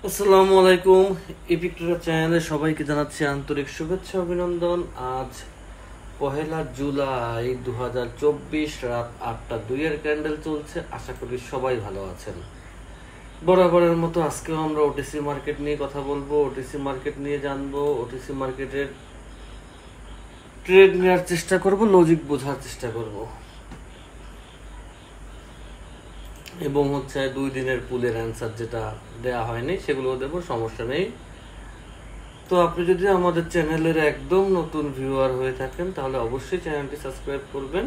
আসসালামু আলাইকুম। ইপিক্টর চ্যানেলে সবাইকে জানাচ্ছি আন্তরিক শুভেচ্ছা অভিনন্দন। আজ 1 জুলাই 2024 রাত 8টা 2 ক্যান্ডেল চলছে। আশা করি সবাই ভালো আছেন। বরাবরের মতো আজকেও আমরা ওটিসি মার্কেট নিয়ে কথা বলবো, ওটিসি মার্কেট নিয়ে জানবো, ওটিসি মার্কেটের ট্রেড নেওয়ার চেষ্টা করব, লজিক বোঝার চেষ্টা করব এবং 2 দিনের পুলের অ্যান্সার যেটা দেয়া হয়নি সেগুলো দেবো, সমস্যা নেই। তো আপনি যদি আমাদের চ্যানেলের একদম নতুন ভিউয়ার হয়ে থাকেন তাহলে অবশ্যই চ্যানেলটি সাবস্ক্রাইব করবেন,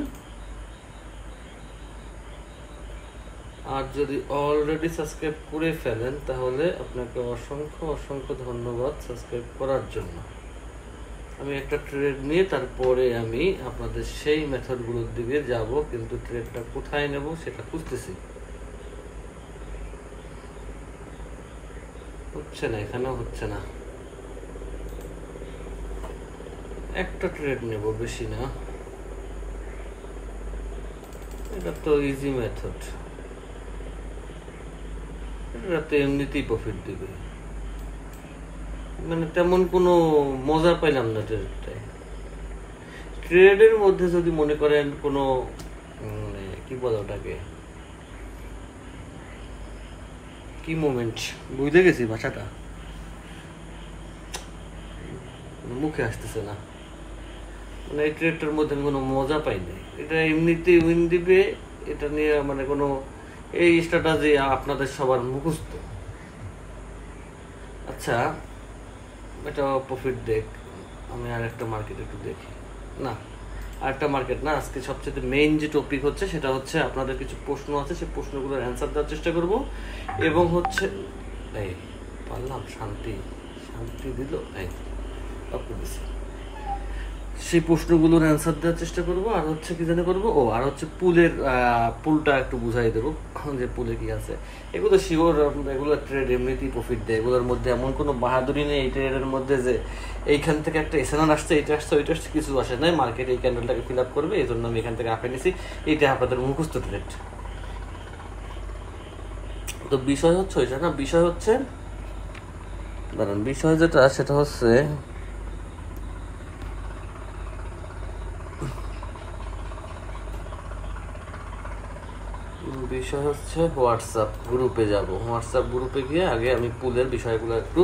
আর যদি অলরেডি সাবস্ক্রাইব করে ফেলেন তাহলে আপনাকে অসংখ্য অসংখ্য ধন্যবাদ সাবস্ক্রাইব করার জন্য। আমি একটা ট্রেড নিয়ে তারপরে আমি আপনাদের সেই মেথডগুলোর দিকে যাব, কিন্তু ট্রেডটা কোথায় নেব সেটা খুঁজতেছি। হচ্ছে না, এখানেও হচ্ছে না। একটা ট্রেড নেব, বেশি না। এটা তো ইজি মেথড, এটা তো এমনিতেই প্রফিট দিবে, মানে তেমন কোনো মজা পাইলাম না ট্রেডটায়। ট্রেডের মধ্যে যদি মনে করেন কোনো মানে কি বলে ওটাকে, কি মোমেন্ট, বুঝতে গেছি ভাষাটা, মুখে আসতেছে না। মানে এই ট্রেডটার মধ্যে আমি কোনো মজা পাই নাই। এটা এমনিতেই উইন দিবে, এটা নিয়ে মানে কোনো এই স্ট্র্যাটেজি আপনাদের সবার মুখস্থ। আচ্ছা, এটা প্রফিট দেখ, আমি আর একটা মার্কেট একটু দেখি। না, আরেকটা মার্কেট না, আজকে সবচেয়ে মেইন যে টপিক হচ্ছে সেটা হচ্ছে আপনাদের কিছু প্রশ্ন আছে, সেই প্রশ্নগুলোর অ্যান্সার দেওয়ার চেষ্টা করব। এবং এই পারলাম, শান্তি শান্তি দিল, এই আপনি দিছি, সেই প্রশ্নগুলোর অ্যান্সার দেওয়ার চেষ্টা করব। আর কি জানি করবো, আর পুলটা একটু বুঝাই দেবো যে পুলে কি আছে। এগুলো শিওর, এগুলো ট্রেড এমনিতেই প্রফিট দেয়। এগুলোর মধ্যে এমন কোনো বাহাদুরি নেই এই ট্রেডের মধ্যে যে এইখান থেকে একটা এসএনআর আসছে, এটা আসছে, ওইটা আসছে, কিছু আসে নাই। মার্কেট এই ক্যান্ডেলটাকে ফিল আপ করবে, এই জন্য আমি এখান থেকে আপে নিছি। এইটা আপনাদের মুখস্থ ট্রেড। তো বিষয় হচ্ছে ওইটা না, বিষয় হচ্ছে দাঁড়ান, বিষয় যেটা সেটা হচ্ছে হোয়াটসঅ্যাপ গ্রুপে যাব। হোয়াটসঅ্যাপ গ্রুপে গিয়ে আগে আমি পুলের বিষয়গুলো একটু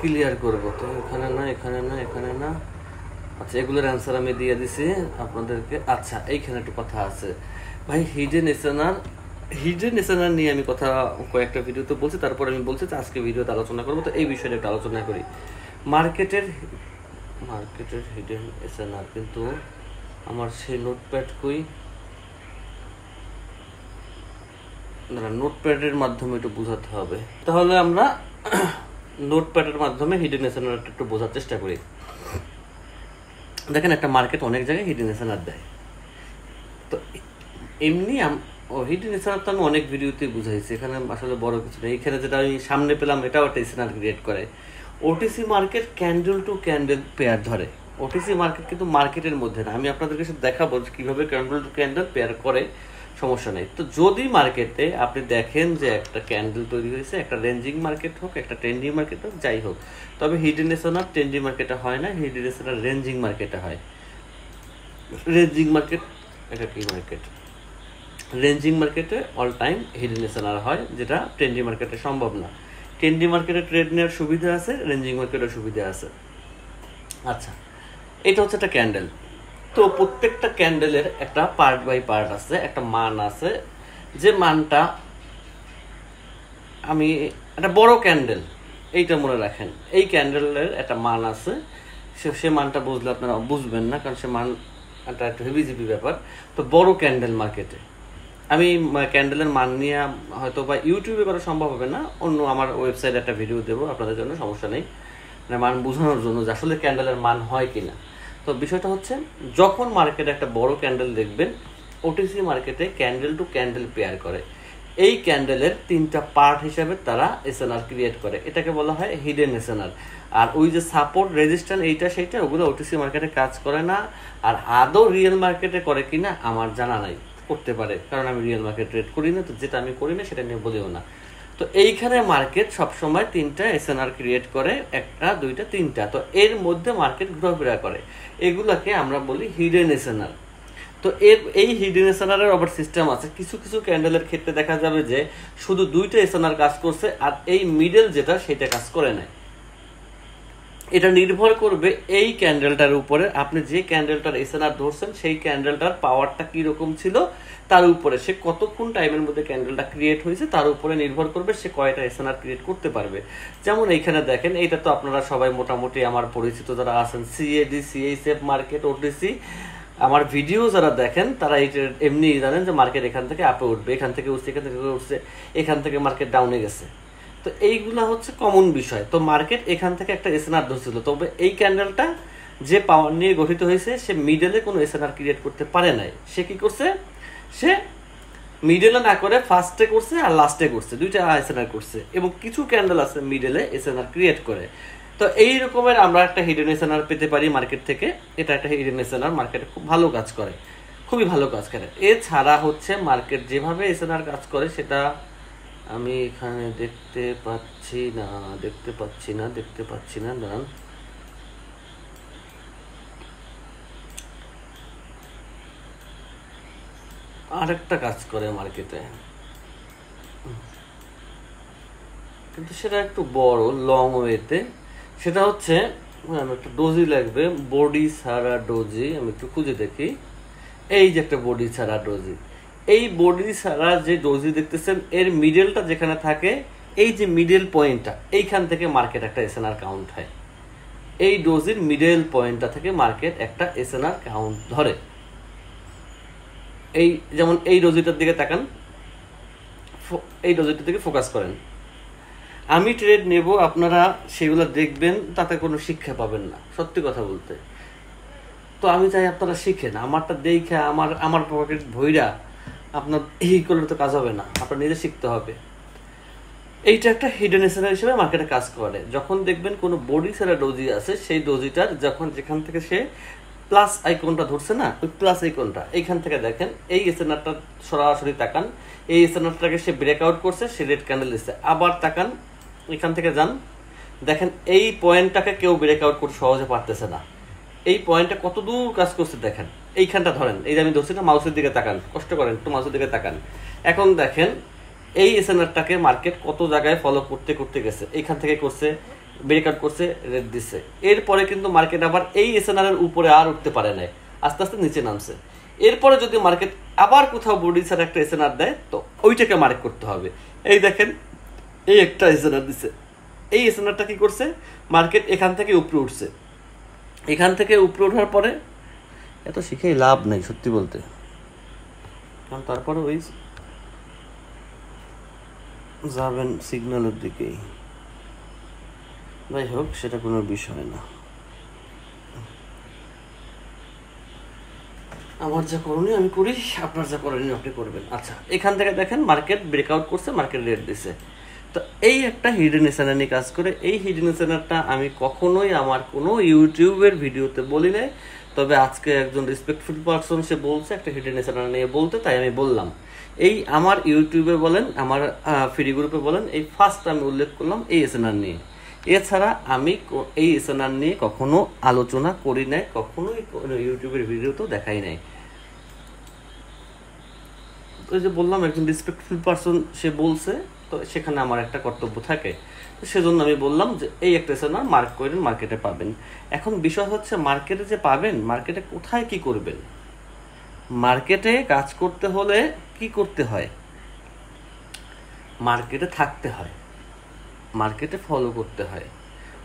ক্লিয়ার করব। তো এখানে না, এখানে না, এখানে না। আচ্ছা, এগুলোর অ্যান্সার আমি দিয়ে দিছি আপনাদেরকে। আচ্ছা, এইখানে একটু কথা আছে ভাই, হিডেন এসএনআর নিয়ে আমি কথা কয়েকটা ভিডিওতে বলছি, তারপর আমি বলছি যে আজকে ভিডিওতে আলোচনা করবো। তো এই বিষয়টা একটু আলোচনা করি। মার্কেটের হিডেন এসএনআর, কিন্তু আমার সেই নোটপ্যাড কই, নোটপ্যাডের মাধ্যমে একটু বোঝাতে হবে। তাহলে আমরা নোটপ্যাডের মাধ্যমে হিডেন এসএনআরটা একটু বোঝার চেষ্টা করি। দেখেন, একটা মার্কেট অনেক জায়গায় হিডেন এসএনআর দেয়। তো এমনি হিডেন এসএনআর তো আমি অনেক ভিডিওতে বুঝাইছি, এখানে আসলে বড় কিছু নেই। এখানে যেটা আমি সামনে পেলাম এটাও একটা এসএনআর ক্রিয়েট করে। OTC market candle to candle pair ধরে। ওটিসি মার্কেট কিন্তু মার্কেটের মধ্যে না। আমি আপনাদেরকে দেখাবো কিভাবে ক্যান্ডেল টু ক্যান্ডেল পেয়ার করে, সমস্যা নেই। তো যদি মার্কেটে আপনি দেখেন যে একটা ক্যান্ডেল তৈরি হয়েছে, একটা রেঞ্জিং মার্কেট হোক, একটা ট্রেন্ডিং মার্কেট হোক, যাই হোক, তবে হিডেন এসএনআর ট্রেন্ডিং মার্কেটে হয় না, হিডেন এসএনআর রেঞ্জিং মার্কেটে হয়। রেঞ্জিং মার্কেট, এটা কি মার্কেট? রেঞ্জিং মার্কেটে অল টাইম হিডেন এসএনআর হয়, যেটা ট্রেন্ডিং মার্কেটে সম্ভব না। ট্রেন্ডিং মার্কেটে ট্রেড নেওয়ার সুবিধা আছে, রেঞ্জিং মার্কেটের সুবিধা আছে। আচ্ছা, এটা হচ্ছে একটা ক্যান্ডেল। তো প্রত্যেকটা ক্যান্ডেলের একটা পার্ট বাই পার্ট আছে, একটা মান আছে, যে মানটা আমি একটা বড় ক্যান্ডেল, এইটা মনে রাখেন, এই ক্যান্ডেলের একটা মান আছে। সে মানটা বুঝলে আপনারা বুঝবেন না, কারণ সে মান একটা একটু হেভিজিবি ব্যাপার। তো বড় ক্যান্ডেল মার্কেটে আমি ক্যান্ডেলের মান নিয়ে হয়তো বা ইউটিউবে করা সম্ভব হবে না, অন্য আমার ওয়েবসাইটে একটা ভিডিও দেবো আপনাদের জন্য, সমস্যা নেই, মানে মান বোঝানোর জন্য যে আসলে ক্যান্ডেলের মান হয় কিনা। তো বিষয়টা হচ্ছে, যখন মার্কেটে একটা বড় ক্যান্ডেল দেখবেন, ওটিসি মার্কেটে ক্যান্ডেল টু ক্যান্ডেল পেয়ার করে। এই ক্যান্ডেলের 3টা পার্ট হিসাবে তারা এসএনআর ক্রিয়েট করে, এটাকে বলা হয় হিডেন এসএনআর। আর ওই যে সাপোর্ট, রেজিস্ট্যান্স, এইটা সেইটা, ওগুলো ওটিসি মার্কেটে কাজ করে না। আর আদৌ রিয়েল মার্কেটে করে কিনা আমার জানা নাই, করতে পারে, কারণ আমি রিয়েল মার্কেট ট্রেড করি না। তো যেটা আমি করি না সেটা নিয়ে বলিও না। তো তো এইখানে মার্কেট সবসময় 3টা এসএনআর ক্রিয়েট করে, 1টা 2টা 3টা। তো এর মধ্যে মার্কেট ঘোরাফেরা করে, এগুলাকে আমরা বলি হিডেন এসএনআর। তো এই হিডেন এসএনআর এর আবার সিস্টেম আছে। কিছু কিছু ক্যান্ডেলের ক্ষেত্রে দেখা যাবে যে শুধু 2টা এসএনআর কাজ করছে আর এই মিডল যেটা সেটা কাজ করে নাই। এটা নির্ভর করবে এই ক্যান্ডেলটার উপরে, আপনি যে ক্যান্ডেলটার এসএনআর ধরছেন সেই ক্যান্ডেলটার পাওয়ারটা কীরকম ছিল তার উপরে, সে কতক্ষণ টাইমের মধ্যে ক্যান্ডেলটা ক্রিয়েট হয়েছে তার উপরে নির্ভর করবে সে কয়টা এসএনআর ক্রিয়েট করতে পারবে। যেমন এইখানে দেখেন, এইটা তো আপনারা সবাই মোটামুটি আমার পরিচিত যারা আছেন, সিএডি, সিএইচএফ মার্কেট, ওটিসি, আমার ভিডিও যারা দেখেন তারা এইটা এমনি জানেন যে মার্কেট এখান থেকে আপে উঠবে, এখান থেকে উঠছে, এখান থেকে উঠছে, এখান থেকে মার্কেট ডাউনে গেছে। তো এইগুলা হচ্ছে কমন বিষয়। তো মার্কেট এখান থেকে একটা এসএনআর ধরছিল, তবে এই ক্যান্ডেলটা যে পাওয়ার নিয়ে গঠিত হয়েছে সে মিডলে কোনো এসএনআর ক্রিয়েট করতে পারে নাই। সে কি করছে, সে মিডলে না করে ফার্স্টে করছে আর লাস্টে করছে, 2টা এসএনআর করছে। এবং কিছু ক্যান্ডেল আছে মিডলে এসএনআর ক্রিয়েট করে। তো এই রকমের আমরা একটা হিডেন এসএনআর পেতে পারি মার্কেট থেকে। এটা একটা হিডেন এসএনআর, মার্কেটে খুব ভালো কাজ করে, খুবই ভালো কাজ করে। এছাড়া হচ্ছে মার্কেট যেভাবে এসএনআর কাজ করে সেটা আমি এখানে দেখতে পাচ্ছি না দাঁড়ান, আরেকটা কাজ করে মার্কেটে, কিন্তু সেটা একটু বড় লং ওয়েতে। সেটা হচ্ছে আমি একটা ডোজি লাগবে, বডি ছাড়া ডোজি, আমি একটু খুঁজে দেখি। এই যে একটা বডি ছাড়া ডোজি, এই বডি ছাড়া যে ডোজি দেখতেছেন এর মিডলটা যেখানে থাকে, এই যে মিডল পয়েন্টটা, এইখান থেকে মার্কেট একটা এসএনআর কাউন্ট হয়। এই ডোজির মিডল পয়েন্টটা থেকে মার্কেট একটা এসএনআর কাউন্ট ধরে। এই যেমন এই ডোজিটার দিকে তাকান, এই ডোজিটার দিকে ফোকাস করেন। আমি ট্রেড নেব, আপনারা সেগুলো দেখবেন, তাতে কোনো শিক্ষা পাবেন না, সত্যি কথা বলতে। তো আমি চাই আপনারা শিখেন, আমারটা দেখে আমার পকেট ভইরা আপনার এই করলে তো কাজ হবে না, আপনার নিজে শিখতে হবে। এইটা একটা হিডেন এসএনআর হিসেবে মার্কেটে কাজ করে। যখন দেখবেন কোনো বডি ছাড়া ডোজি আছে, সেই ডোজিটার যেখান থেকে সে প্লাস আইকনটা ধরছে না, ওই প্লাস আইকনটা এইখান থেকে দেখেন, এই এসএনআরটা সরাসরি তাকান, এই এসএনআরটাকে সে ব্রেকআউট করছে, সে রেড ক্যান্ডেল দিচ্ছে। আবার তাকান, এখান থেকে যান, দেখেন এই পয়েন্টটাকে কেউ ব্রেকআউট করতে সহজে পারতেছে না। এই পয়েন্টটা কত দূর কাজ করছে দেখেন, এইখানটা ধরেন, এই যে আমি ধরছি না, মাউসের দিকে তাকান, কষ্ট করেন একটু, মাউসের দিকে তাকান। এখন দেখেন এই এসএনআরটাকে মার্কেট কত জায়গায় ফলো করতে করতে গেছে, এইখান থেকে করছে, ব্রেকআউট করছে, রেড দিচ্ছে। এরপরে কিন্তু মার্কেট আবার এই এসএনআর এর উপরে আর উঠতে পারে নাই, আস্তে আস্তে নিচে নামছে। এরপরে যদি মার্কেট আবার কোথাও বডি ছাড়া একটা এসএনআর দেয়, তো ওইটাকে মার্ক করতে হবে। এই দেখেন, এই একটা এসএনআর দিচ্ছে, এই এসএনআরটা কি করছে, মার্কেট এখান থেকে উপরে উঠছে। এখান থেকে উপরে ওঠার পরে এত শিখেই লাভ নেই সত্যি বলতে, কারণ তারপরে ওই যাবেন সিগন্যালের দিকেই। যাই হোক, সেটা কোনো বিষয় না, আমার যা করণীয় আমি করি, আপনার যা করণীয় আপনি করবেন। আচ্ছা, এখান থেকে দেখেন মার্কেট ব্রেকআউট করছে, মার্কেট রেট দিছে। তো এই একটা হিডেন এসএনআর নিয়ে কাজ করে। এই হিডেন এসএনআরটা আমি কখনোই আমার কোনো ইউটিউবের ভিডিওতে বলি নাই, তবে আজকে একজন রেসপেক্টফুল পারসন সে বলছে একটা হিডেন এসএনআর নিয়ে বলতে, তাই আমি বললাম। এই আমার ইউটিউবে বলেন, আমার ফ্রি গ্রুপে বলেন, এই ফার্স্ট আমি উল্লেখ করলাম এই এসএনআর নিয়ে। এছাড়া আমি এই এসএনআর নিয়ে কখনো আলোচনা করি নাই, কখনোই ইউটিউবের ভিডিওতেও দেখাই নাই। ওই যে বললাম একজন রেসপেক্টফুল পারসন সে বলছে, তো সেখানে আমার একটা কর্তব্য থাকে, তো সেজন্য আমি বললাম যে এই একটা এসএনআর মার্ক করেন, মার্কেটে পাবেন। এখন বিষয় হচ্ছে মার্কেটে যে পাবেন, মার্কেটে কোথায় কি করবেন। মার্কেটে কাজ করতে হলে কি করতে হয়, মার্কেটে থাকতে হয়, মার্কেটে ফলো করতে হয়,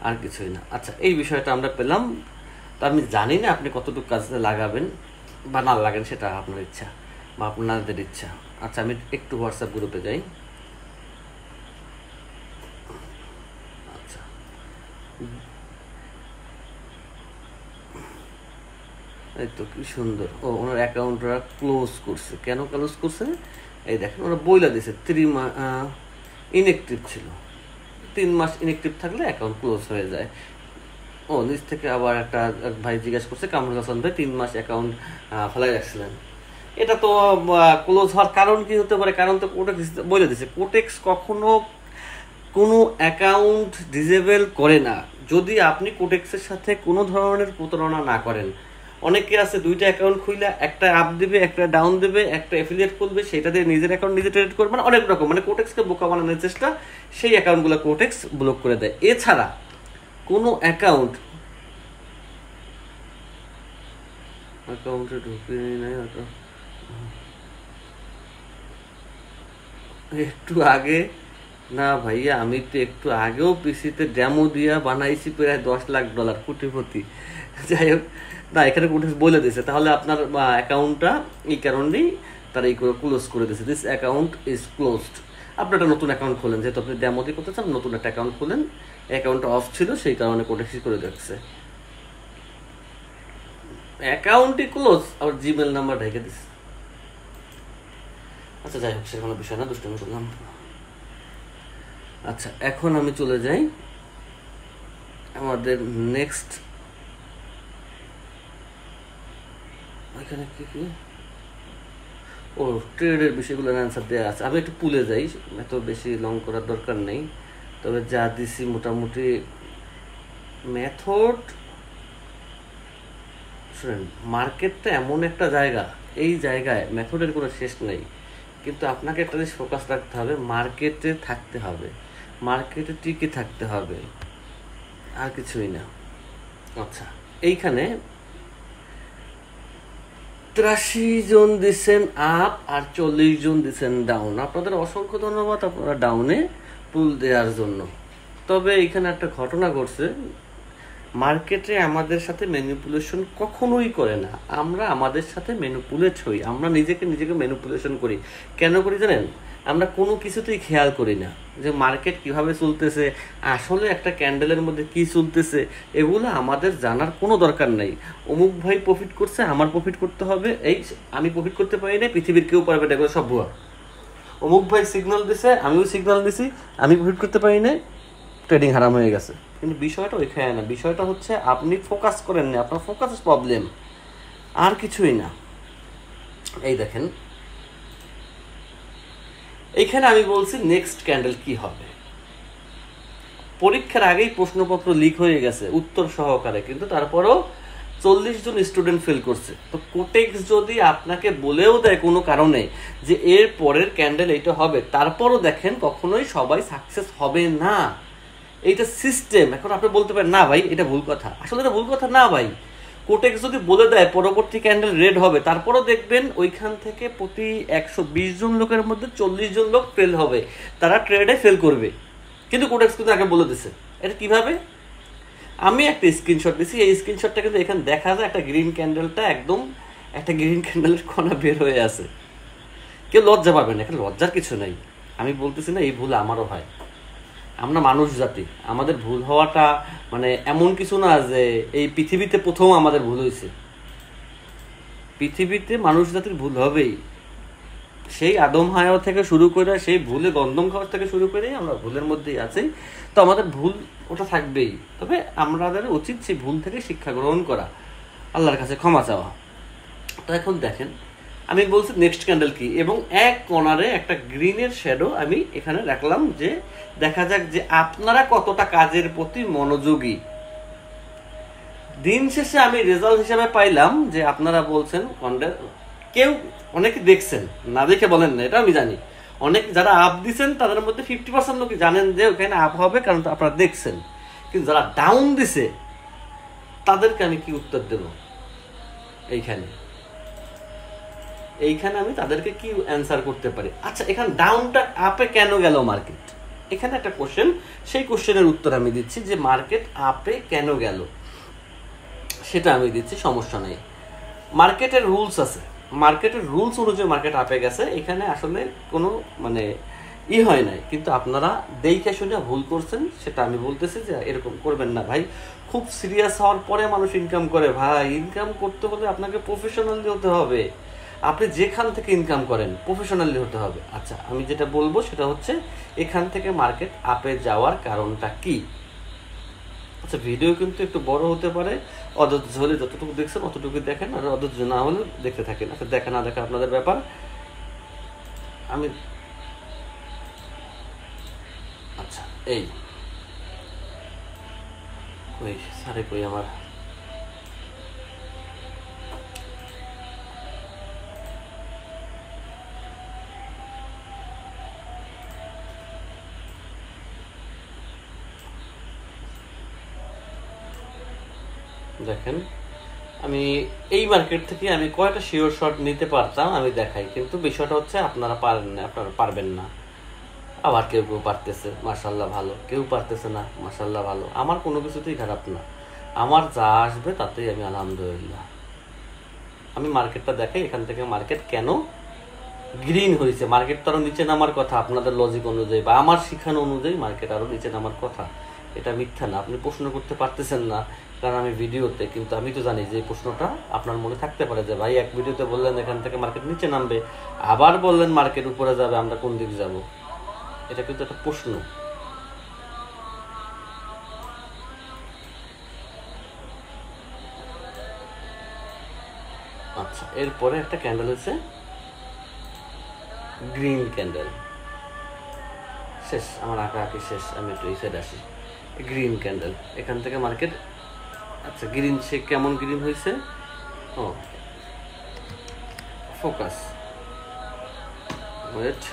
আর কিছুই না। আচ্ছা, এই বিষয়টা আমরা পেলাম। তো আমি জানি না আপনি কতটুকু কাজে লাগাবেন বা না লাগান, সেটা আপনার ইচ্ছা বা আপনাদের ইচ্ছা। আচ্ছা, আমি একটু হোয়াটসঅ্যাপ গ্রুপে যাই। আচ্ছা, এই তো কি সুন্দর, ও ওনার অ্যাকাউন্টটা ক্লোজ করছে। কেন ক্লোজ করছে, এই দেখেন ওরা বইলা দিয়েছে 3 মাস ইনঅ্যাক্টিভ ছিল। 3 মাস ইনঅ্যাক্টিভ থাকলে অ্যাকাউন্ট ক্লোজ হয়ে যায়। ও নিজ থেকে আবার একটা ভাই জিজ্ঞাসা করছে, কামরুল হাসান ভাই 3 মাস অ্যাকাউন্ট ফেলাই রাখছিলেন, এটা তো ক্লোজ হওয়ার কারণ কি হতে পারে? কারণ তো কোটেক্স বলে দিচ্ছে, কোটেক্স কখনো কোনো অ্যাকাউন্ট ডিসেবল করে না যদি আপনি কোটেক্সের সাথে কোনো ধরনের প্রতারণা না করেন। অনেকে আছে দুইটা অ্যাকাউন্ট খুইলা একটা আপ দেবে, একটা ডাউন দেবে, একটা অ্যাফিলিয়েট খুলবে, সেটা দিয়ে নিজের অ্যাকাউন্ট নিজে ট্রেড করবে, মানে অনেক রকম, মানে কোটেক্সকে বোকা বানানোর চেষ্টা, সেই অ্যাকাউন্টগুলো কোটেক্স ব্লক করে দেয়। এছাড়া কোনো অ্যাকাউন্টে ঢুকে নাই একটু আগে, না ভাইয়া আমি তো একটু আগেও পিসিতে ডেমো দিয়া বানাইছি প্রায় $10 লাখ কোটিপতি। যাই হোক, না এখানে কোটেক্স বলে দিয়েছে, তাহলে আপনার অ্যাকাউন্টটা এই কারণেই তারা এই করে ক্লোজ করে দিয়েছে, দিস অ্যাকাউন্ট ইজ ক্লোজড। আপনি একটা নতুন অ্যাকাউন্ট খোলেন, যেহেতু আপনি ডেমো দিয়ে করতে চান, নতুন একটা অ্যাকাউন্ট খোলেন, অ্যাকাউন্টটা অফ ছিল সেই কারণে কোটেক্সই করে দেখছে অ্যাকাউন্টই ক্লোজ, আবার জিমেল নাম্বার ঢেকে দিস। আচ্ছা যাই হোক, সে কোনো বিষয় না, দুষ্টুমি করলাম। আচ্ছা এখন আমি চলে যাই আমাদের নেক্সট, এখানে কি কি ও ট্রেডের বিষয়গুলোর অ্যান্সার দেওয়া আছে। আমি একটু পুলে যাই, এত বেশি লং করার দরকার নেই, তবে যা দিছি মোটামুটি মেথড। শুনেন, মার্কেটটা এমন একটা জায়গা, এই জায়গায় মেথডের কোনো শেষ নেই, কিন্তু আপনাকে একটা জিনিস ফোকাস রাখতে হবে, মার্কেটে থাকতে হবে, মার্কেটে টিকে থাকতে হবে, আর কিছুই না। আচ্ছা এইখানে 83 জন দিচ্ছেন আপ আর 40 জন দিচ্ছেন ডাউন। আপনাদের অসংখ্য ধন্যবাদ আপনারা ডাউনে পুল দেওয়ার জন্য। তবে এখানে একটা ঘটনা ঘটছে, মার্কেটে আমাদের সাথে ম্যানিপুলেশন কখনোই করে না, আমরা আমাদের সাথে ম্যানিপুলেট হই, আমরা নিজেকে ম্যানিপুলেশন করি। কেন করি জানেন? আমরা কোনো কিছুতেই খেয়াল করি না যে মার্কেট কিভাবে চলতেছে, আসলে একটা ক্যান্ডেলের মধ্যে কি চলতেছে, এগুলো আমাদের জানার কোনো দরকার নেই। অমুক ভাই প্রফিট করছে, আমার প্রফিট করতে হবে, এই আমি প্রফিট করতে পারি না, পৃথিবীর কেউ পারবে না, এগুলো সব ভুয়া। অমুক ভাই সিগন্যাল দিছে, আমিও সিগন্যাল দিছি, আমি প্রফিট করতে পারি না, ট্রেডিং হারাম হয়ে গেছে। কিন্তু বিষয়টা ওইখানে না, বিষয়টা হচ্ছে আপনি ফোকাস করেন না, আপনার ফোকাস প্রবলেম, আর কিছুই না। এই দেখেন এইখানে আমি বলছি নেক্সট ক্যান্ডেল কি হবে। পরীক্ষার আগেই প্রশ্নপত্র লিক হয়ে গেছে উত্তর সহকারে, কিন্তু তারপরেও 40 জন স্টুডেন্ট ফেল করছে। তো কোটেক্স যদি আপনাকে বলেও দেয় কোনো কারণে যে এর পরের ক্যান্ডেল এইটা হবে, তারপরও দেখেন কখনোই সবাই সাকসেস হবে না, এইটা সিস্টেম। এখন আপনি বলতে পারেন না ভাই এটা ভুল কথা, আসলে এটা ভুল কথা না ভাই। কোটেক্স যদি বলে দেয় পরবর্তী ক্যান্ডেল রেড হবে, তারপরও দেখবেন ওইখান থেকে প্রতি 120 জন লোকের মধ্যে 40 জন লোক ফেল হবে, তারা ট্রেডে ফেল করবে। কিন্তু কোটেক্স কিন্তু আগে বলে দিছে। এটা কিভাবে? আমি একটা স্ক্রিনশট দিছি, এই স্ক্রিনশটটা কিন্তু এখানে দেখা যায়, একটা গ্রিন ক্যান্ডেলটা একদম একটা গ্রিন ক্যান্ডেলের কণা বের হয়ে আছে। কেউ লজ্জা পাবেন, এখানে লজ্জার কিছু নেই। আমি বলতেছি না এই ভুল আমারও হয়, আমরা মানুষ জাতি, আমাদের ভুল হওয়াটা মানে এমন কিছু না যে এই পৃথিবীতে প্রথম আমাদের ভুল হয়েছে। পৃথিবীতে মানুষ জাতির ভুল হবেই, সেই আদম হাওয়া থেকে শুরু করে সেই ভুলে গন্ধম খাওয়া থেকে শুরু করে আমরা ভুলের মধ্যেই আছি। তো আমাদের ভুল ওটা থাকবেই, তবে আমাদের উচিত সেই ভুল থেকে শিক্ষা গ্রহণ করা, আল্লাহর কাছে ক্ষমা চাওয়া। তো এখন দেখেন আমি বলছি নেক্সট ক্যান্ডেল কি, এবং এক কর্নারে একটা গ্রিনের শ্যাডো আমি এখানে রাখলাম, যে দেখা যাক যে আপনারা কতটা কাজের প্রতি মনোযোগী। দিন শেষে আমি রেজাল্ট হিসাবে পাইলাম যে আপনারা বলছেন কেউ অনেকে দেখছেন, না দেখে বলেন না, এটা আমি জানি। অনেক যারা আপ দিচ্ছেন তাদের মধ্যে 50% লোক জানেন যে ওখানে আপ হবে, কারণ আপনারা দেখছেন। কিন্তু যারা ডাউন দিছে তাদেরকে আমি কি উত্তর দেব? এইখানে আমি তাদেরকে কি অ্যান্সার করতে পারি? আচ্ছা এখানে ডাউনটা আপে কেন গেল মার্কেট? এখানে একটা কোশ্চেন, সেই কোশ্চেনের উত্তর আমি দিচ্ছি যে মার্কেট আপে কেন গেল সেটা আমি দিচ্ছি, সমস্যা নেই। মার্কেটের রুলস আছে, মার্কেটের রুলস অনুযায়ী মার্কেট আপে গেছে, এখানে আসলে কোনো মানে হয় নাই। কিন্তু আপনারা দেখে শুনে ভুল করছেন, সেটা আমি বলতেছি যে এরকম করবেন না ভাই। খুব সিরিয়াস হওয়ার পরে মানুষ ইনকাম করে ভাই, ইনকাম করতে হলে আপনাকে প্রফেশনালি হতে হবে। আপনি যেখান থেকে ইনকাম করেন প্রফেশনালি হতে হবে। আচ্ছা আমি যেটা বলবো সেটা হচ্ছে এখান থেকে মার্কেট আপে যাওয়ার কারণটা কি। আচ্ছা ভিডিও কিন্তু একটু বড় হতে পারে, অধৈর্য হলে যতটুকু দেখছেন অতটুকু দেখেন, আর অধৈর্য না হলে দেখতে থাকেন। আচ্ছা দেখা না দেখা আপনাদের ব্যাপার। আমি আচ্ছা এই কই সারে কই আমার দেখেন আমি এই মার্কেট থেকে আমি কয়টা শিওর শট নিতে পারতাম আমি দেখাই, কিন্তু বিষয়টা হচ্ছে আপনারা পারেন না, আপনারা পারবেন না। আবার কেউ কেউ পারতেছে, মাশাল্লাহ ভালো, কেউ পারতেছে না, মাশাল্লাহ ভালো। আমার কোনো কিছুতেই খারাপ না, আমার যা আসবে তাতেই আমি আলহামদুলিল্লাহ। আমি মার্কেটটা দেখাই, এখান থেকে মার্কেট কেন গ্রিন হয়েছে। মার্কেট তো আরও নিচে নামার কথা আপনাদের লজিক অনুযায়ী বা আমার শিখানো অনুযায়ী মার্কেট আরও নিচে নামার কথা, এটা মিথ্যা না। আপনি প্রশ্ন করতে পারতেছেন না কারণ আমি ভিডিওতে, কিন্তু আমি তো জানি যে এই প্রশ্নটা আপনার মনে থাকতে পারে যে ভাই এক ভিডিওতে বললেন এখান থেকে মার্কেট নিচে নামবে, আবার বললেন মার্কেট উপরে যাবে, আমরা কোন দিক যাব? এটা কিন্তু একটা প্রশ্ন। আচ্ছা, এরপরে একটা ক্যান্ডেল হচ্ছে গ্রিন ক্যান্ডেল। শেষ, আমার আঁকা আঁকি শেষ, আমি একটু এই সাইড আসি। গ্রিন ক্যান্ডেল, এখান থেকে মার্কেট, আচ্ছা গ্রিন, সে কেমন গ্রিন হয়েছে? ও ফোকাস, ওয়েট,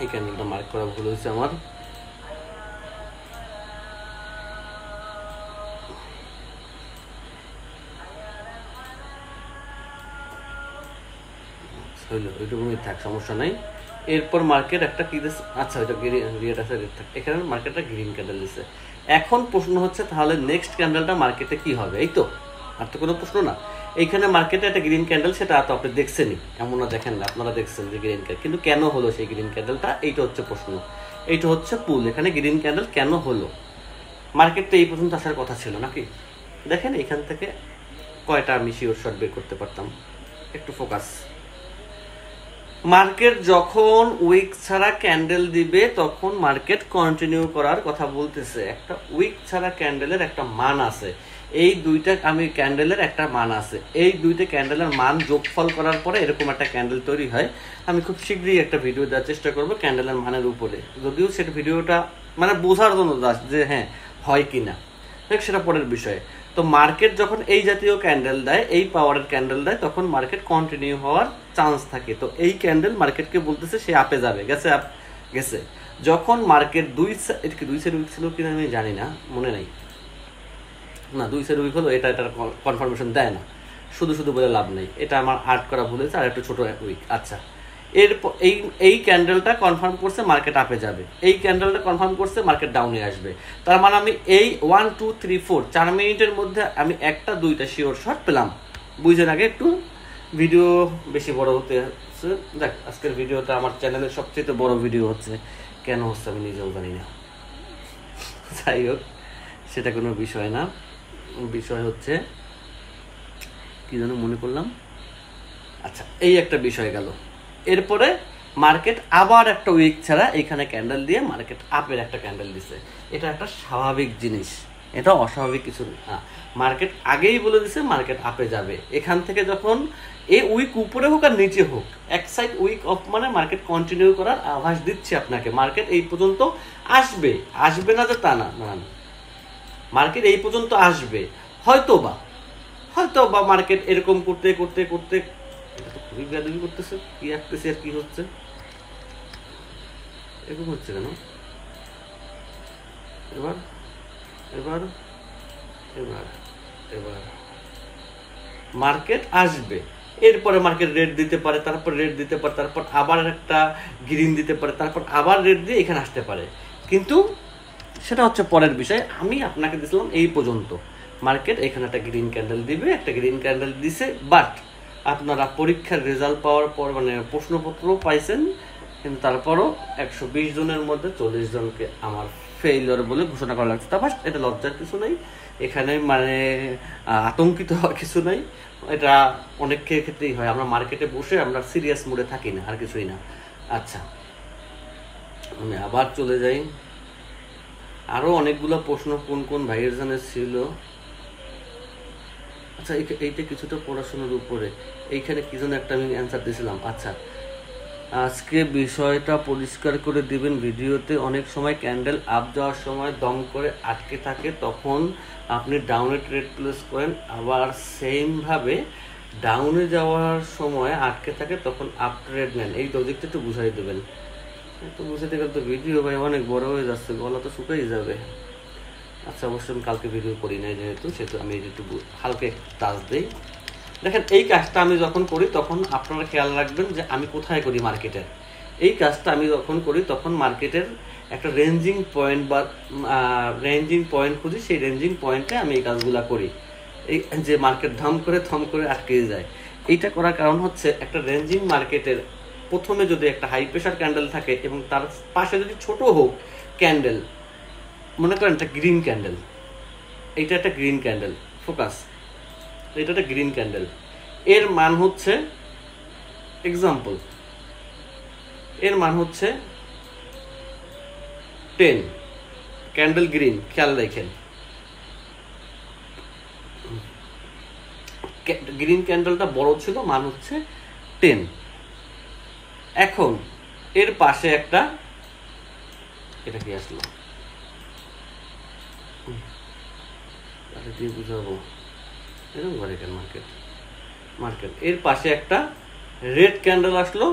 এই ক্যান্ডেলটা মার্ক করা ভুল হয়েছে আমার। হইলো, ওইটুকুই থাক, সমস্যা নাই। এরপর মার্কেট একটা কি দিচ্ছে, আচ্ছা ওইটা রেড আছে, রেড থাক, এখানে মার্কেটটা গ্রিন ক্যান্ডেল দিচ্ছে। এখন প্রশ্ন হচ্ছে তাহলে নেক্সট ক্যান্ডেলটা মার্কেটে কি হবে? এই তো, আর তো কোনো প্রশ্ন না। এইখানে মার্কেটে একটা গ্রিন ক্যান্ডেল, সেটা তো আপনি দেখছেনই, এমন না দেখেন না, আপনারা দেখছেন যে গ্রিন ক্যান্ডেল, কিন্তু কেন হলো সেই গ্রিন ক্যান্ডেলটা? এইটা হচ্ছে প্রশ্ন, এইটা হচ্ছে পুল। এখানে গ্রিন ক্যান্ডেল কেন হলো? মার্কেটটা এই পর্যন্ত আসার কথা ছিল নাকি? দেখেন এখান থেকে কয়টা আমি শিওর শট বের করতে পারতাম। একটু ফোকাস। মার্কেট যখন উইক ছাড়া ক্যান্ডেল দিবে তখন মার্কেট কন্টিনিউ করার কথা বলতেছে। একটা উইক ছাড়া ক্যান্ডেলের একটা মান আছে, এই দুইটা আমি ক্যান্ডেলের একটা মান আছে, এই দুইটা ক্যান্ডেলের মান যোগফল করার পরে এরকম একটা ক্যান্ডেল তৈরি হয়। আমি খুব শীঘ্রই একটা ভিডিও দেওয়ার চেষ্টা করব ক্যান্ডেলের মানের উপরে, যদিও সেটা ভিডিওটা মানে বোঝার জন্য যে হ্যাঁ হয় কি না, সেটা পরের বিষয়ে। তো মার্কেট যখন এই জাতীয় ক্যান্ডেল দেয়, এই পাওয়ারের ক্যান্ডেল দেয়, তখন মার্কেট কন্টিনিউ হওয়ার চান্স থাকে। তো এই ক্যান্ডেল মার্কেটকে বলতেছে সে আপে যাবে, গেছে আপ গেছে। যখন মার্কেট দুই সাইড উইক ছিল কিনা আমি জানি না, মনে নাই, না দুই সাইড উইক হলো, এটা এটার কনফার্মেশন দেয় না, শুধু শুধু বলে লাভ নেই, এটা আমার আর্ট করা ভুল হয়েছে, আর একটু ছোটো উইক। আচ্ছা, এরপর এই ক্যান্ডেলটা কনফার্ম করছে মার্কেট আপে যাবে, এই ক্যান্ডেলটা কনফার্ম করছে মার্কেট ডাউনে আসবে। তার মানে আমি এই 1 2 3 4 4 মিনিটের মধ্যে আমি একটা দুইটা শিওর শট পেলাম। বুঝেন? আগে একটু ভিডিও বেশি বড় হতে হচ্ছে। দেখ, আজকের ভিডিওটা আমার চ্যানেলের সবচেয়ে বড় ভিডিও হচ্ছে, কেন হচ্ছে আমি নিজেও জানি না। যাই হোক, সেটা কোনো বিষয় না। বিষয় হচ্ছে কি যেন মনে করলাম, আচ্ছা এই একটা বিষয় গেল। এরপরে মার্কেট আবার একটা উইক ছাড়া এখানে ক্যান্ডেল দিয়ে মার্কেট আপের একটা ক্যান্ডেল দিছে। এটা একটা স্বাভাবিক জিনিস, এটা অস্বাভাবিক কিছু না। মার্কেট আগেই বলে দিছে মার্কেট আপে যাবে। এখান থেকে যখন এই উইক উপরে হোক আর নিচে হোক, এক সাইড উইক অফ মানে মার্কেট কন্টিনিউ করার আভাস দিচ্ছে আপনাকে। মার্কেট এই পর্যন্ত আসবে, আসবে না যে তা না, মার্কেট এই পর্যন্ত আসবে, হয়তো বা মার্কেট এরকম করতে করতে করতে, এটা তো খুবই বেয়াদবি করতেছে, কি আঁকতেছে আর কি হচ্ছে, এরকম হচ্ছে কেন? এবার এবার এবার এবার মার্কেট আসবে, এরপরে মার্কেট রেড দিতে পারে, তারপর রেড দিতে পারে, তারপর আবার একটা গ্রিন দিতে পারে, তারপর আবার রেড দিয়ে এখানে আসতে পারে, কিন্তু সেটা হচ্ছে পরের বিষয়। আমি আপনাকে দিয়েছিলাম এই পর্যন্ত মার্কেট এখানে একটা গ্রিন ক্যান্ডেল দিবে, একটা গ্রিন ক্যান্ডেল দিছে, বাট আপনারা পরীক্ষার রেজাল্ট পাওয়ার পর মানে প্রশ্নপত্র পাইছেন, কিন্তু তারপরও 120 জনের মধ্যে 40 জনকে আমার ফেইলিওর বলে ঘোষণা করা লাগছে। তারপর এটা লজ্জার কিছু নেই, এখানে মানে আতঙ্কিত হওয়ার কিছু নাই, এটা অনেক ক্ষেত্রেই হয়। আমরা মার্কেটে বসে আমরা সিরিয়াস মুডে থাকি না, আর কিছুই না। আচ্ছা, আমি আবার চলে যাই। আরও অনেকগুলো প্রশ্ন কোন কোন ভাইয়ের জানে ছিল। আচ্ছা, এইটা কিছুটা পড়াশোনার উপরে, এইখানে কি যেন একটা আমি অ্যান্সার দিয়েছিলাম। আচ্ছা, আজকে বিষয়টা পরিষ্কার করে দিবেন ভিডিওতে। অনেক সময় ক্যান্ডেল আপ যাওয়ার সময় দম করে আটকে থাকে, তখন আপনি ডাউনে ট্রেড প্লেস করেন, আবার সেমভাবে ডাউনে যাওয়ার সময় আটকে থাকে তখন আপ ট্রেড নেন। এই লজিকটা একটু বুঝাই দেবেন। একটু বুঝাতে গেলে তো ভিডিও ভাই অনেক বড় হয়ে যাচ্ছে, গলা তো শুকাই যাবে। আচ্ছা, অবশ্যই আমি কালকে ভিডিও করি নাই যেহেতু, সেহেতু আমি একটু হালকা টাচ দিই। দেখেন, এই কাজটা আমি যখন করি তখন আপনারা খেয়াল রাখবেন যে আমি কোথায় করি মার্কেটের। এই কাজটা আমি যখন করি তখন মার্কেটের একটা রেঞ্জিং পয়েন্ট বা রেঞ্জিং পয়েন্ট খুঁজি, সেই রেঞ্জিং পয়েন্টে আমি এই কাজগুলো করি। এই যে মার্কেট থম করে আটকে যায়, এইটা করার কারণ হচ্ছে একটা রেঞ্জিং মার্কেটের প্রথমে যদি একটা হাই প্রেশার ক্যান্ডেল থাকে এবং তার পাশে যদি ছোট হোক ক্যান্ডেল, মনে করেন একটা গ্রিন ক্যান্ডেল, এইটা একটা গ্রিন ক্যান্ডেল, ফোকাস, এটা একটা গ্রিন ক্যান্ডেল, এর মান হচ্ছে এক্সাম্পল, এর মান হচ্ছে 10, ক্যান্ডেল গ্রিন, খেয়াল রাখেন গ্রিন ক্যান্ডেলটা বড় ছিল, মান হচ্ছে 10। এখন এর পাশে একটা, এটা কি আসলো দিয়ে বুঝাবো, এরকম করে কেন মার্কেট এর পাশে একটা রেড ক্যান্ডেল আসলো,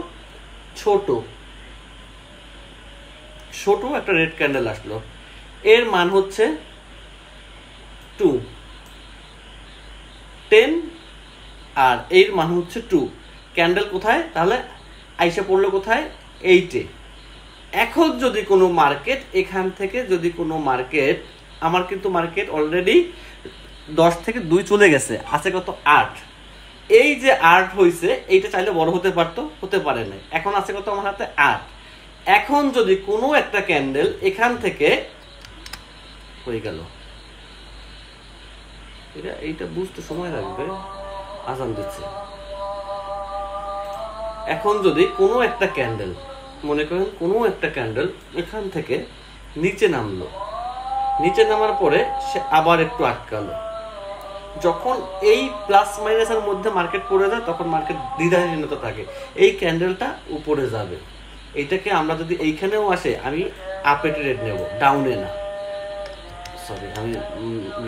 ছোট একটা রেড ক্যান্ডেল আসলো, এর মান হচ্ছে 2, 10 আর এর মান হচ্ছে 2। ক্যান্ডেল কোথায় তাহলে আইসা পড়লো, কোথায়? 8-এ। এখন যদি কোনো মার্কেট এখান থেকে, যদি কোনো মার্কেট, আমার কিন্তু মার্কেট অলরেডি 10 থেকে 2 চলে গেছে, আছে কত? 8। এই যে 8 হয়েছে, এইটা চাইলে বড় হতে পারতো, হতে পারে না। এখন আছে কত আমার হাতে? 8। এখন যদি কোনো একটা ক্যান্ডেল এখান থেকে হয়ে গেল, এইটা বুঝতে সময় লাগবে, আজান দিচ্ছে। এখন যদি কোনো একটা ক্যান্ডেল, মনে করেন কোনো একটা ক্যান্ডেল এখান থেকে নিচে নামলো, নিচে নামার পরে সে আবার একটু আটকালো, যখন এই প্লাস মাইনাসের মধ্যে মার্কেট পড়ে যায় তখন মার্কেট দ্বিধাহীনতা থাকে, এই ক্যান্ডেলটা উপরে যাবে। এইটাকে আমরা যদি এইখানেও আসে, আমি আপে ট্রেড নেব, ডাউনে না, সরি আমি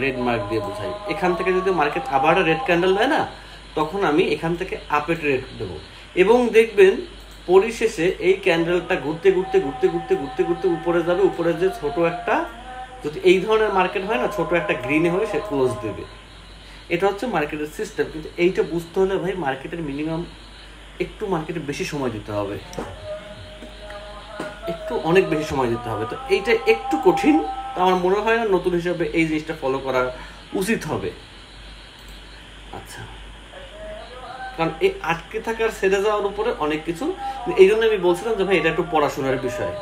রেড মার্ক দিয়ে বোঝাই। এখান থেকে যদি মার্কেট আবার রেড ক্যান্ডেল দেয় না, তখন আমি এখান থেকে আপে ট্রেড দেবো, এবং দেখবেন পরিশেষে এই ক্যান্ডেলটা ঘুরতে উপরে যাবে। উপরে যে ছোট একটা, যদি এই ধরনের মার্কেট হয় না, ছোট একটা গ্রিনে হয়ে সে ক্লোজ দেবে। এটা হচ্ছে মার্কেটের সিস্টেম। কিন্তু এইটা বুঝতে হলে ভাই মার্কেটের মিনিমাম একটু মার্কেটে বেশি সময় দিতে হবে, একটু অনেক বেশি সময় দিতে হবে। তো এইটা একটু কঠিন, তো আমার মনে হয় না নতুন হিসাবে এই জিনিসটা ফলো করা উচিত হবে। আচ্ছা, কারণ এই আটকে থাকার ছেড়ে যাওয়ার উপরে অনেক কিছু, এই জন্য আমি বলছিলাম যে ভাই এটা একটু পড়াশোনার বিষয়,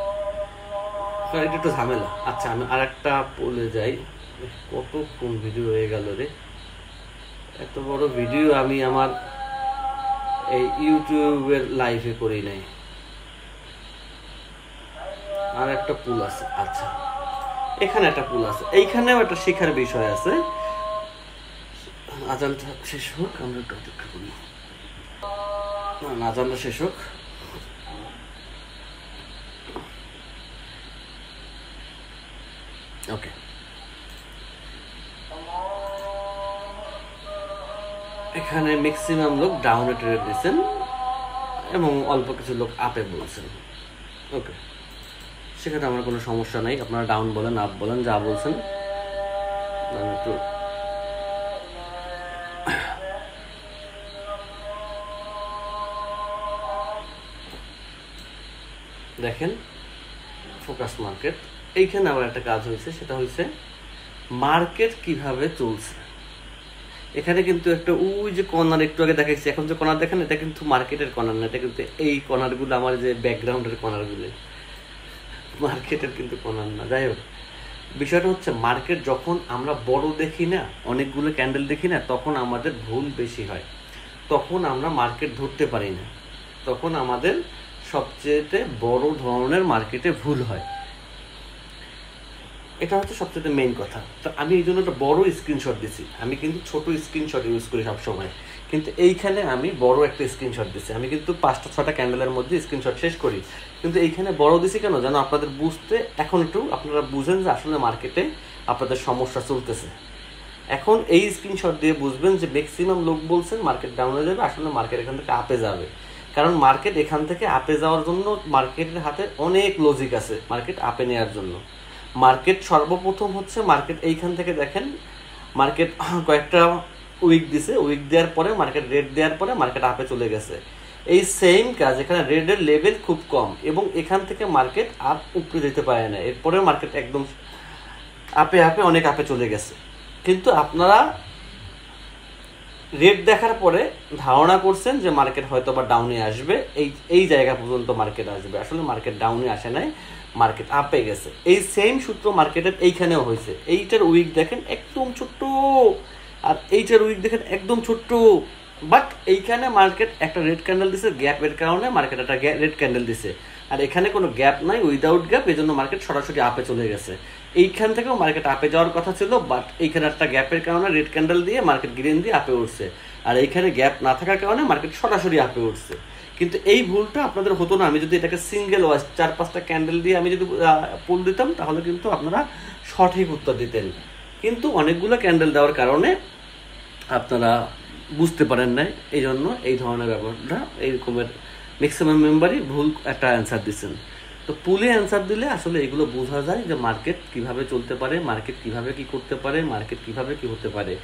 কারণ এটা একটু ঝামেলা। আচ্ছা, আমি আর একটা বলে যাই, কতক্ষণ ভিডিও হয়ে গেল রে, এত বড় ভিডিও আমি আমার এই ইউটিউবের লাইভে করি নাই। আর একটা পুল আছে, আচ্ছা এখানে একটা পুল আছে, এইখানেও একটা শেখার বিষয় আছে। আজানটা শেষ হোক, আমরা একটু অপেক্ষা করি, আজানটা শেষ হোক। ওকে, এখানে ম্যাক্সিমাম লোক ডাউনে ট্রেড দিচ্ছেন এবং অল্প কিছু লোক আপে বলছেন। ওকে, সেখানে আমার কোনো সমস্যা নাই, আপনারা ডাউন বলেন, আপ বলেন, যা বলছেন। একটু দেখেন ফোকাস মার্কেট, এইখানে আবার একটা কাজ হয়েছে, সেটা হয়েছে মার্কেট কিভাবে চলছে। এখানে কিন্তু একটা ওই যে কর্নার একটু আগে দেখাইছি, এখন যে কর্নার দেখেন, এটা কিন্তু মার্কেটের কর্নার না, এটা কিন্তু এই কর্নারগুলো আমার যে ব্যাকগ্রাউন্ডের কর্নারগুলো, মার্কেটের কিন্তু কর্নার না। যাই হোক, বিষয়টা হচ্ছে মার্কেট যখন আমরা বড় দেখি না, অনেকগুলো ক্যান্ডেল দেখি না, তখন আমাদের ভুল বেশি হয়, তখন আমরা মার্কেট ধরতে পারি না, তখন আমাদের সবচেয়ে বড় ধরনের মার্কেটে ভুল হয়। এটা হচ্ছে সবচেয়ে মেইন কথা। তো আমি এই জন্য একটা বড় স্ক্রিনশট দিচ্ছি, আমি কিন্তু ছোট স্ক্রিনশট ইউজ করি সবসময়, কিন্তু এইখানে আমি বড় একটা স্ক্রিনশট দিছি। আমি কিন্তু 5-6টা ক্যান্ডেলের মধ্যে স্ক্রিনশট শেষ করি, কিন্তু এইখানে বড় দিছি কেন যেন আপনাদের বুঝতে, এখন একটু আপনারা বুঝেন যে আসলে মার্কেটে আপনাদের সমস্যা চলতেছে। এখন এই স্ক্রিনশট দিয়ে বুঝবেন যে ম্যাক্সিমাম লোক বলছেন মার্কেট ডাউনে যাবে, আসলে মার্কেট এখান থেকে আপে যাবে। কারণ মার্কেট এখান থেকে আপে যাওয়ার জন্য মার্কেটের হাতে অনেক লজিক আছে মার্কেট আপে নেওয়ার জন্য। মার্কেট সর্বপ্রথম হচ্ছে মার্কেট এইখান থেকে দেখেন, মার্কেট কয়েকটা উইক দিছে, উইক দেওয়ার পরে মার্কেট রেড দেওয়ার পরে মার্কেট আপে চলে গেছে। এই সেম কাজ এখানে রেডের লেভেল খুব কম এবং এখান থেকে মার্কেট আর উপরে যেতে পারে না, এরপরে মার্কেট একদম আপে আপে অনেক আপে চলে গেছে। কিন্তু আপনারা রেট দেখার পরে ধারণা করছেন যে মার্কেট হয়তো বা ডাউনে আসবে, এই জায়গা পর্যন্ত মার্কেট আসবে, আসলে মার্কেট ডাউনে আসে নাই, মার্কেট আপে গেছে। এই সেম সূত্র মার্কেটের এইখানেও হয়েছে। এইটার উইক দেখেন একদম ছোট্ট, আর এইটার উইক দেখেন একদম ছোট্ট, বাট এইখানে মার্কেট একটা রেড ক্যান্ডেল দিছে, গ্যাপের কারণে মার্কেট একটা রেড ক্যান্ডেল দিছে, আর এখানে কোনো গ্যাপ নাই, উইদাউট গ্যাপ, এই জন্য মার্কেট সরাসরি আপে চলে গেছে। এইখান থেকেও মার্কেট আপে যাওয়ার কথা ছিল, বাট এইখানে একটা গ্যাপের কারণে রেড ক্যান্ডেল দিয়ে মার্কেট গ্রিন দিয়ে আপে উঠছে, আর এইখানে গ্যাপ না থাকার কারণে মার্কেট সরাসরি আপে উঠছে। কিন্তু এই ভুলটা আপনাদের হতো না আমি যদি এটাকে সিঙ্গেল ওয়াইজ 4-5টা ক্যান্ডেল দিয়ে আমি যদি পুল দিতাম, তাহলে কিন্তু আপনারা সঠিক উত্তর দিতেন। কিন্তু অনেকগুলো ক্যান্ডেল দেওয়ার কারণে আপনারা বুঝতে পারেন নাই, এই জন্য এই ধরনের ব্যাপারটা এই রকমের ম্যাক্সিমাম মেম্বারই ভুল একটা অ্যান্সার দিচ্ছেন। তো পুলে অ্যান্সার দিলে আসলে এগুলো বোঝা যায় যে মার্কেট কিভাবে চলতে পারে, মার্কেট কিভাবে কি করতে পারে, মার্কেট কিভাবে কি হতে পারে।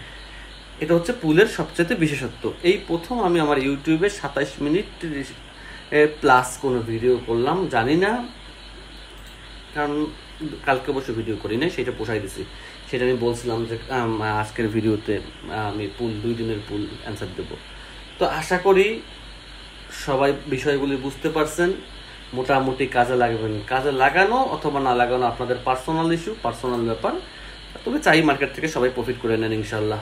এটা হচ্ছে পুলের সবচেয়ে বিশেষত্ব। এই প্রথম আমি আমার ইউটিউবে 27 মিনিট প্লাস কোনো ভিডিও করলাম, জানি না কারণ কালকে অবশ্য ভিডিও করি নাই, সেটা পোষাই দিছি। সেটা আমি বলছিলাম যে আজকের ভিডিওতে আমি পুল 2 দিনের পুল অ্যান্সার দেব। তো আশা করি সবাই বিষয়গুলি বুঝতে পারছেন, মোটামুটি কাজে লাগবেন। কাজে লাগানো অথবা না লাগানো আপনাদের পার্সোনাল ইস্যু, পার্সোনাল ব্যাপার, তবে চাই মার্কেট থেকে সবাই প্রফিট করে নেন ইনশাল্লাহ।